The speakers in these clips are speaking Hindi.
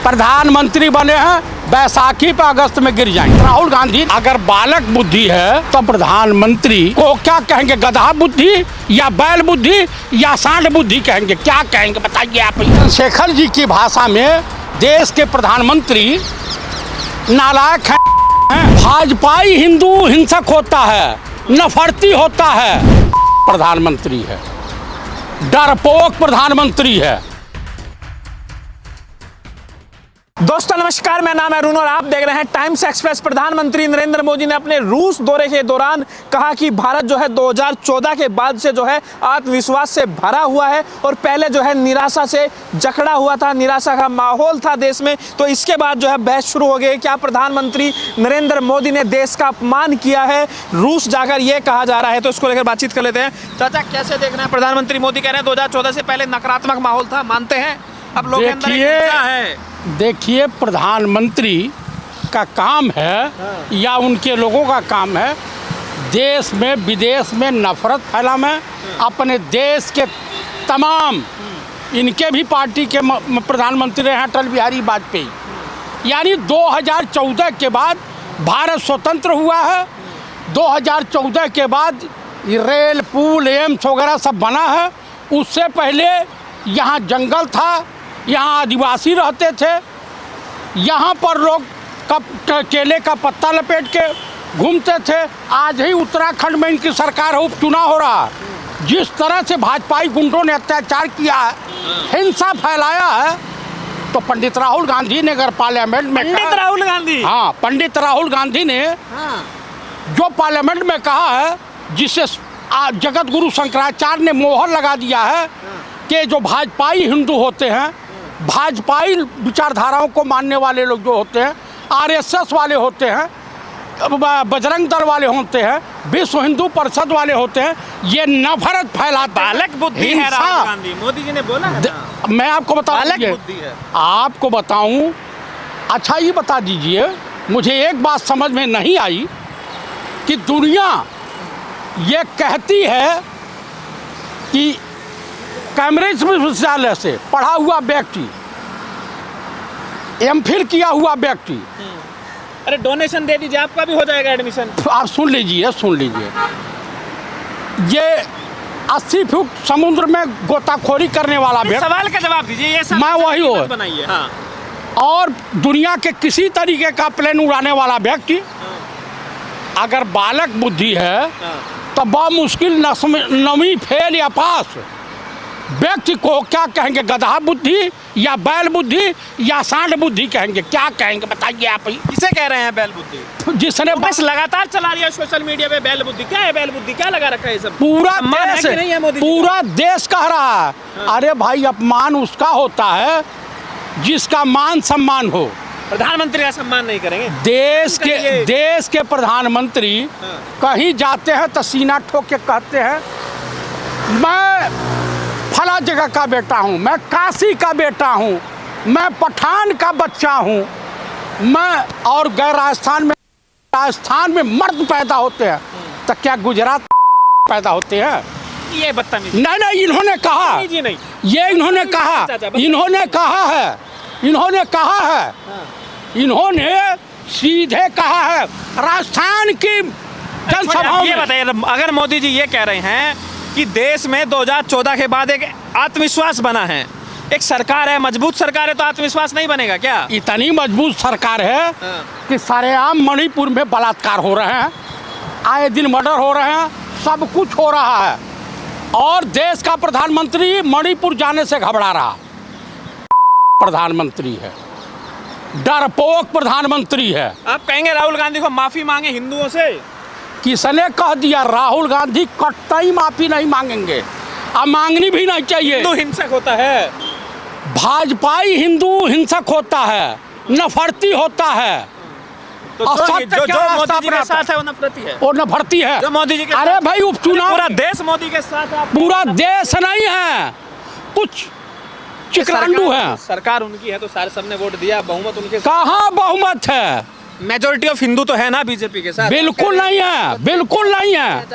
प्रधानमंत्री बने हैं, बैसाखी पे अगस्त में गिर जाएंगे। राहुल गांधी अगर बालक बुद्धि है तो प्रधानमंत्री को क्या कहेंगे? गधा बुद्धि या बैल बुद्धि या सांड बुद्धि कहेंगे? क्या कहेंगे बताइए आप। चंद्रशेखर जी की भाषा में देश के प्रधानमंत्री नालायक हैं। भाजपाई हिंदू हिंसक होता है, नफरती होता है। प्रधानमंत्री है, डरपोक प्रधानमंत्री है। दोस्तों नमस्कार, मेरा नाम है अरुण और आप देख रहे हैं टाइम्स एक्सप्रेस। प्रधानमंत्री नरेंद्र मोदी ने अपने रूस दौरे के दौरान कहा कि भारत जो है 2014 के बाद से जो है आत्मविश्वास से भरा हुआ है और पहले जो है निराशा से जकड़ा हुआ था, निराशा का माहौल था देश में। तो इसके बाद जो है बहस शुरू हो गई। क्या प्रधानमंत्री नरेंद्र मोदी ने देश का अपमान किया है रूस जाकर, ये कहा जा रहा है। तो इसको लेकर बातचीत कर लेते हैं। चाचा कैसे देख रहे हैं? प्रधानमंत्री मोदी कह रहे हैं 2014 से पहले नकारात्मक माहौल था, मानते हैं? अब लोग देखिए, प्रधानमंत्री का काम है या उनके लोगों का काम है देश में विदेश में नफरत फैलाना। अपने देश के तमाम, इनके भी पार्टी के प्रधानमंत्री रहे हैं अटल बिहारी वाजपेयी। यानी 2014 के बाद भारत स्वतंत्र हुआ है। 2014 के बाद रेल, पुल, एम्स वगैरह सब बना है। उससे पहले यहाँ जंगल था, यहाँ आदिवासी रहते थे, यहाँ पर लोग केले का पत्ता लपेट के घूमते थे। आज ही उत्तराखंड में इनकी सरकार है, उपचुनाव हो रहा है। जिस तरह से भाजपाई गुंडों ने अत्याचार किया है, हिंसा फैलाया है, तो पंडित राहुल गांधी ने अगर पार्लियामेंट में पंडित राहुल गांधी ने जो पार्लियामेंट में कहा है, जिसे जगत गुरु शंकराचार्य ने मोहर लगा दिया है कि जो भाजपाई हिंदू होते हैं, भाजपाई विचारधाराओं को मानने वाले लोग जो होते हैं, आरएसएस वाले होते हैं, बजरंग दल वाले होते हैं, विश्व हिंदू परिषद वाले होते हैं, ये नफरत फैलाते हैं। बालक बुद्धि है राहुल गांधी, मोदी जी ने बोला है ना। मैं आपको आपको बताऊं। अच्छा ये बता दीजिए, मुझे एक बात समझ में नहीं आई कि दुनिया ये कहती है कि कैम्ब्रिज विश्वविद्यालय से पढ़ा हुआ व्यक्ति, एमफिल किया हुआ व्यक्ति, अरे डोनेशन दे दीजिए आपका भी हो जाएगा एडमिशन। आप सुन लीजिए, ये 80 फुट समुद्र में गोताखोरी करने वाला व्यक्ति, सवाल का जवाब दीजिए। ये मैं वही हो बनाइए। और दुनिया के किसी तरीके का प्लेन उड़ाने वाला व्यक्ति अगर बालक बुद्धि है तो बामुश्किल नवी फेल या पास व्यक्ति को क्या कहेंगे? गधा बुद्धि या बैल बुद्धि या सांड बुद्धि कहेंगे? क्या कहेंगे बताइए आप। किसे कह रहे हैं बैल बुद्धि? जिसने बस लगातार चला रही है सोशल मीडिया पे बैल बुद्धि। क्या है बैल बुद्धि? क्या लगा रखा है? सब पूरा देश कह रहा है। अरे भाई, अपमान उसका होता है जिसका मान सम्मान हो। प्रधानमंत्री का सम्मान नहीं करेंगे? देश के प्रधानमंत्री कहीं जाते हैं तो सीना ठोक के कहते हैं मैं फला जगह का बेटा हूँ, मैं काशी का बेटा हूँ, मैं पठान का बच्चा हूँ, मैं और गए राजस्थान में मर्द पैदा होते हैं, तो क्या गुजरात पैदा होते हैं? ये बदतमीज नहीं, इन्होंने कहा, ये इन्होंने सीधे कहा है राजस्थान की जनसभाओं में। ये बताइए, अगर मोदी जी ये कह रहे हैं कि देश में 2014 के बाद एक आत्मविश्वास बना है, एक सरकार है, मजबूत सरकार है, तो आत्मविश्वास नहीं बनेगा क्या? इतनी मजबूत सरकार है कि सरेआम मणिपुर में बलात्कार हो रहे हैं, आए दिन मर्डर हो रहे हैं, सब कुछ हो रहा है, और देश का प्रधानमंत्री मणिपुर जाने से घबरा रहा। प्रधानमंत्री है, डरपोक प्रधानमंत्री है। आप कहेंगे राहुल गांधी को माफी मांगे हिंदुओं से? किसने कह दिया? राहुल गांधी कतई माफी नहीं मांगेंगे, अब मांगनी भी नहीं चाहिए। हिंदू हिंसक होता है, भाजपाई हिंदू हिंसक होता है, नफरती होता है। तो जो मोदी जी के साथ है वो नफरती है, वो नफरती है। जो मोदी जी के अरे भाई, उपचुनाव पूरा देश मोदी के साथ है। पूरा देश नहीं है, कुछ चिकरांडू है। सरकार उनकी है तो सारे सबने वोट दिया, बहुमत उनके। कहाँ बहुमत है? मेजोरिटी ऑफ हिंदू तो है ना बीजेपी के साथ? बिल्कुल नहीं है।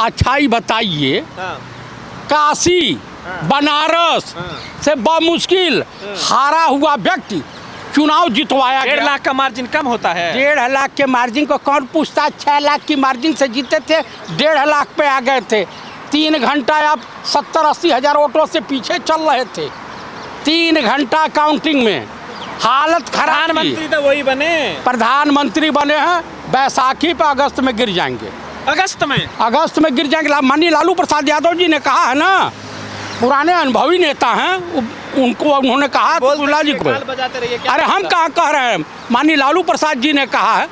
अच्छा ही बताइए, काशी बनारस से बामुश्किल हारा हुआ व्यक्ति चुनाव जितवाया 1.5 गया। लाख का मार्जिन कम होता है। 1.5 लाख के मार्जिन को कौन पूछता है? 6 लाख की मार्जिन से जीते थे, 1.5 लाख पे आ गए थे। 3 घंटा आप 70-80 हज़ार वोटों से पीछे चल रहे थे। 3 घंटा काउंटिंग में हालत खराब। प्रधानमंत्री तो वही बने, प्रधानमंत्री बने हैं, बैसाखी पे अगस्त में गिर जाएंगे। अगस्त में गिर जाएंगे। माननीय लालू प्रसाद यादव जी ने कहा है ना, पुराने अनुभवी नेता हैं, उनको उन्होंने कहा प्रहलाद जी को। बजाते रहिए। अरे हम कहाँ कह रहे हैं, माननीय लालू प्रसाद जी ने कहा है।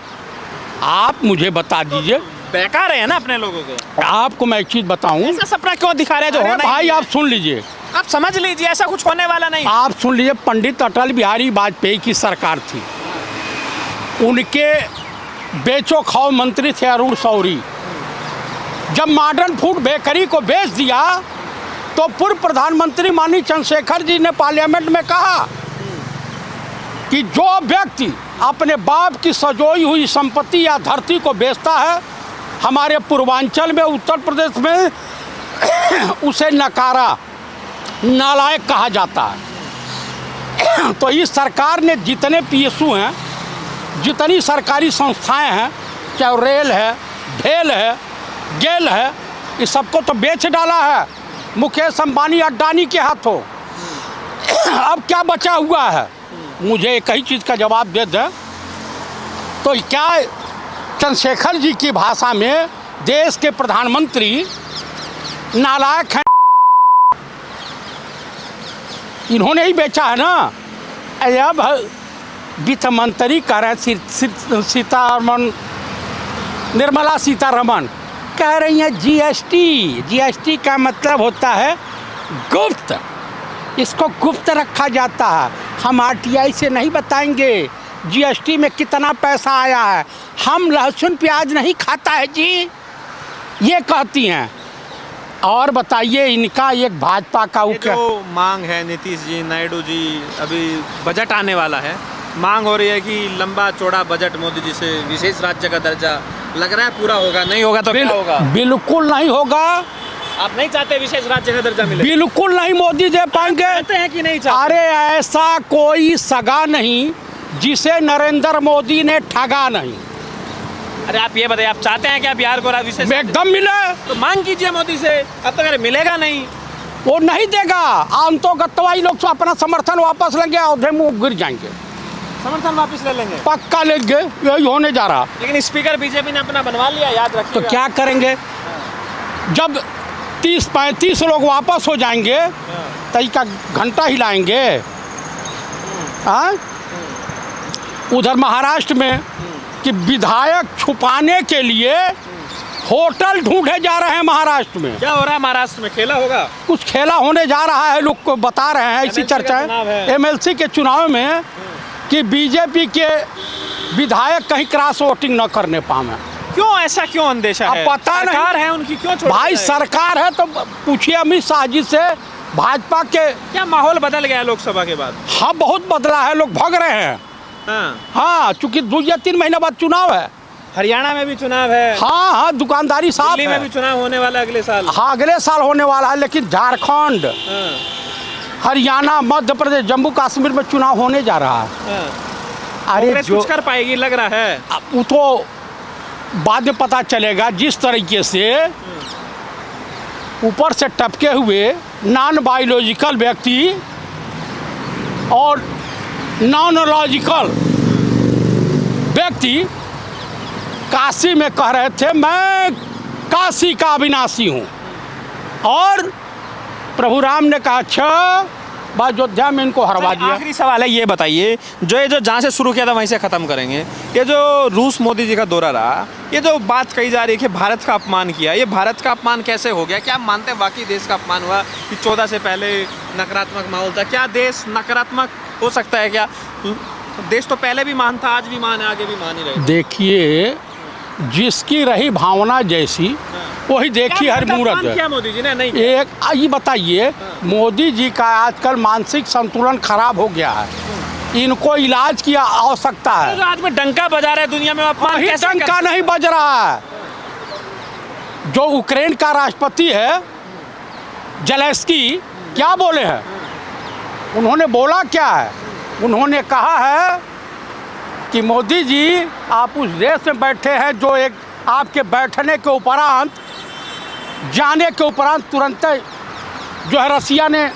आप मुझे बता दीजिए, बहका रहे हैं ना अपने लोगों को। आपको मैं एक चीज़ बताऊं, ऐसा सपना क्यों दिखा रहे हैं जो अरे होना ही भाई नहीं आप सुन लीजिए, है? आप समझ लीजिए ऐसा कुछ होने वाला नहीं। आप सुन लीजिए, पंडित अटल बिहारी वाजपेयी की सरकार थी, उनके बेचो खाओ मंत्री थे अरुण शौरी। जब मॉडर्न फूड बेकरी को बेच दिया तो पूर्व प्रधानमंत्री माननीय चंद्रशेखर जी ने पार्लियामेंट में कहा कि जो व्यक्ति अपने बाप की सजोई हुई संपत्ति या धरती को बेचता है, हमारे पूर्वांचल में, उत्तर प्रदेश में उसे नकारा, नालायक कहा जाता है। तो इस सरकार ने जितने पीएसयू हैं, जितनी सरकारी संस्थाएं हैं, चाहे रेल है, भेल है, गेल है, इस सबको तो बेच डाला है मुकेश अंबानी अड्डानी के हाथों। अब क्या बचा हुआ है? मुझे एक ही चीज़ का जवाब दे दें तो क्या चंद्रशेखर जी की भाषा में देश के प्रधानमंत्री नालायक हैं? इन्होंने ही बेचा है ना। अब वित्त मंत्री कह रहे हैं, सीतारमण, निर्मला सीतारमण कह रही हैं जीएसटी का मतलब होता है गुप्त, इसको गुप्त रखा जाता है। हम आरटीआई से नहीं बताएंगे जीएसटी में कितना पैसा आया है, हम लहसुन प्याज नहीं खाता है जी, ये कहती हैं। और बताइए, इनका एक भाजपा का जो मांग है, नीतीश जी, नायडू जी, अभी बजट आने वाला है, मांग हो रही है कि लंबा चौड़ा बजट मोदी जी से, विशेष राज्य का दर्जा, लग रहा है पूरा होगा, नहीं होगा तो क्या होगा? बिल्कुल नहीं होगा। आप नहीं चाहते विशेष राज्य का दर्जा मिले? बिल्कुल नहीं मोदी दे पाएंगे। चाहते हैं कि नहीं चाहते? अरे ऐसा कोई सगा नहीं जिसे नरेंद्र मोदी ने ठगा नहीं। अरे आप ये बताइए, आप चाहते हैं क्या बिहार को विशेष? एकदम मिले तो मांग कीजिए मोदी से। अब तक अगर मिलेगा नहीं, वो नहीं देगा। आम तो गत्तवाई लोग अपना समर्थन वापस लेंगे, अयोध्या में गिर जाएंगे। समर्थन वापस ले लेंगे? पक्का लेंगे, यही होने जा रहा। लेकिन स्पीकर बीजेपी ने अपना बनवा लिया, याद रखिएगा। तो क्या करेंगे जब 30-35 लोग वापस हो जाएंगे तो इसका घंटा हिलाएंगे? हाँ, उधर महाराष्ट्र में कि विधायक छुपाने के लिए होटल ढूंढे जा रहे हैं। महाराष्ट्र में क्या हो रहा है? महाराष्ट्र में खेला होगा, कुछ खेला होने जा रहा है, लोग को बता रहे हैं, ऐसी चर्चा है एमएलसी के चुनाव में कि बीजेपी के विधायक कहीं क्रॉस वोटिंग न करने पाए। क्यों ऐसा, क्यों अंदेशा है? पता नहीं, सरकार है उनकी, क्यों छोड़ भाई सरकार है तो पूछिए अमित शाह जी से। भाजपा के क्या माहौल बदल गया लोकसभा के बाद? हाँ, बहुत बदला है, लोग भाग रहे हैं। हाँ, चूंकि 2 या 3 महीने बाद चुनाव है। हरियाणा में भी चुनाव है। हाँ, दुकानदारी साफ है। दिल्ली में भी चुनाव होने वाला अगले साल। हाँ, अगले साल होने वाला है, लेकिन झारखंड, हरियाणा, मध्य प्रदेश, जम्मू कश्मीर में चुनाव होने जा रहा है। अरे कुछ कर पाएगी लग रहा है? वो तो बाद में पता चलेगा। जिस तरीके से ऊपर से टपके हुए नॉन बायोलॉजिकल व्यक्ति और नॉन लॉजिकल व्यक्ति काशी में कह रहे थे मैं काशी का अविनाशी हूँ, और प्रभु राम ने कहा अच्छा, अयोध्या में इनको हरवा दिया। आखिरी सवाल है, ये बताइए, जो जहाँ से शुरू किया था वहीं से ख़त्म करेंगे। ये जो रूस मोदी जी का दौरा रहा, ये जो बात कही जा रही है कि भारत का अपमान किया, ये भारत का अपमान कैसे हो गया? क्या आप मानते हैं वाकई देश का अपमान हुआ कि 14 से पहले नकारात्मक माहौल था? क्या देश नकारात्मक हो सकता है? क्या देश तो पहले भी मान था, आज भी मान है, आगे भी मान ही रहे। देखिए, जिसकी रही भावना जैसी वही देखिए हर मूरत है। क्या मोदी जी ने नहीं? एक ये बताइए, मोदी जी का आजकल मानसिक संतुलन खराब हो गया है, इनको इलाज की आवश्यकता है। तो आज में डंका बजा रहे दुनिया में, अपमान कैसे? डंका नहीं बज रहा है। जो यूक्रेन का राष्ट्रपति है जेलेंस्की, क्या बोले हैं? उन्होंने बोला क्या है उन्होंने कहा है कि मोदी जी आप उस देश में बैठे हैं जो एक आपके बैठने के उपरांत, जाने के उपरांत तुरंत जो है रसिया ने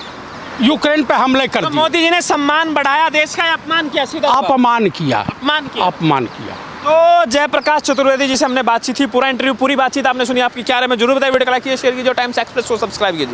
यूक्रेन पे हमले कर तो दिए। मोदी जी ने सम्मान बढ़ाया देश का या अपमान किया? सीधा जवाब। अपमान किया, अपमान किया। अपमान किया। तो जयप्रकाश चतुर्वेदी जी से हमने बातचीत थी, पूरा इंटरव्यू पूरी बातचीत आपने सुनी। आपकी क्या राय में जरूर बताइए, वीडियो को लाइक कीजिए, शेयर कीजिए, टाइम्स एक्सप्रेस को सब्सक्राइब कीजिए।